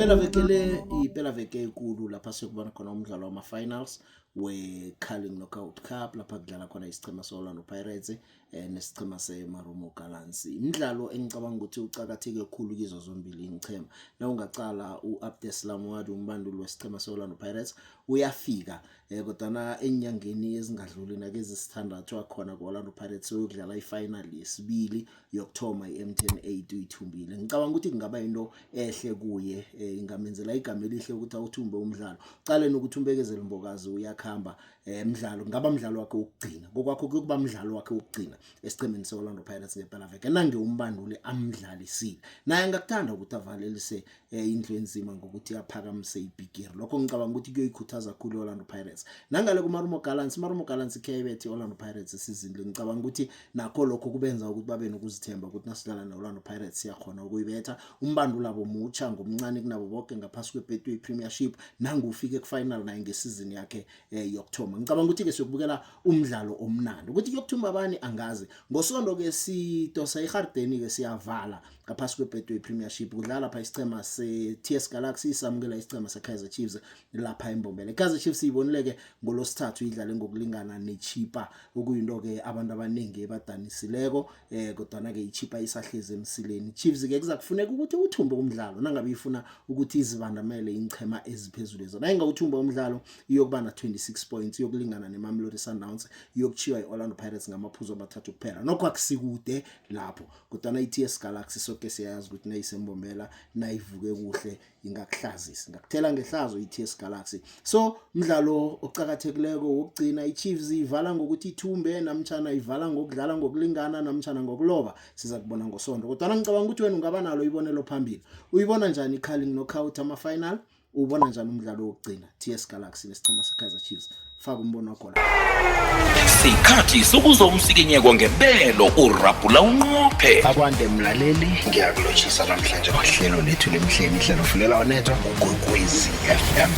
Iphela veke ekulu lapha sekubona khona umdlalo wama-finals we-Carling Knockout Cup lapha kudlala khona isichema se-Orlando Pirates nesichema se-Marumo Gallants. Imidlalo engicabanga ukuthi ucakatheke kakhulu kizo zombili izichema. Na ungaqala uAbdeslam Wadu umbanduli wesichema se-Orlando Pirates uyafika kodwa enyangeni ezingadluli nakezisithandathu akhona ku-Orlando Pirates uyokudlala i-final yesibili yokthoma i-M10 8 uyithumbile. Ngicabanga ukuthi kungaba into ehle kuye ingamenzela igama elihle ukuthi awuthumbe umdlalo. Qale nokuthi umbekezela Mbokazi uyakhamba umdlalo ngaba umdlalo wakhe ukugcina. Ngokwakho kuba umdlalo wakhe ukugcina esichemeni se-Orlando Pirates ngempela veke. Nange umbanduli amdlalisile. Naye ngakuthanda ukuthi avalelise indlu enzima ngokuthi aphakamise ibigiri. Lokho ngicabanga ukuthi kuyoyikhuthaza kakhulu Orlando Pirates. Nangale kuMarumo Gallants ikhebethi Orlando Pirates isizini. Ngicabanga ukuthi nakho lokho kubenza ukuthi babe nokuzithemba ukuthi nasidlala neOrlando Pirates siyakhona ukuyibetha. Umbanduli abo mutsha ngomncane kunabo bonke ngaphasi kweBetway Premiership nangufike kufinal naye ngesizini yakhe yokthoma. Ngicabanga ukuthi ke siyokubukela umdlalo omnandi. Ukuthi yokuthumba abani angazi. Ngosonto ke sidosa iGardeni ke siyavala ngaphasi kweBetway Premiership kudlala lapha isichema se-TS Galaxy samukela isichema se-Kaizer Chiefs lapha eMbombela. Kaizer Chiefs ibonileke ngolosithathu idlale ngokulingana neChipa okuyinto ke abantu abaningi ebadanisileko kodwa ke iChipa isahleze emsileni. Chiefs ke kuzakufuneka ukuthi uthumbe umdlalo nangabe ifuna ukuthi izibandamele ingchema eziphezulu ezo. Naye ngawuthumba umdlalo iyokuba na 26 points yokulingana neMamelodi Sundowns yokuchiwa iOrlando Pirates ngamaphuzu amathathu kuphela. Nokho akusikude lapho kodwa iTS Galaxy soke siyazi ukuthi nayisembombela nayivuke kuhle ingakuhlazisa. Ngakuthela ngehlazo iTS Galaxy. So umdlalo ocakathekileko wokugcina iChiefs ivala ngokuthi ithumbe namtjana ivala ngokudlala ngokulingana namtjana ngokuloba siza kubona ngosonto. Kodwa ngicabanga ukuthi wena ungaba nalo ibonelo phambili. Uyibona njani iCarling Knockout ama-final? Ubona njani umdlalo wokugcina TS Galaxy nesichema seKaizer Chiefs? Faka umbono wakho la. Sikhathi sokuzwa umsikinyeko ngebelo urabhula unqophe. Akwande mlaleli ngiyakulotshisa namhlanje kwahlelo lethu lemhleni ihlelo fulela onetwa uGwekwezi FM.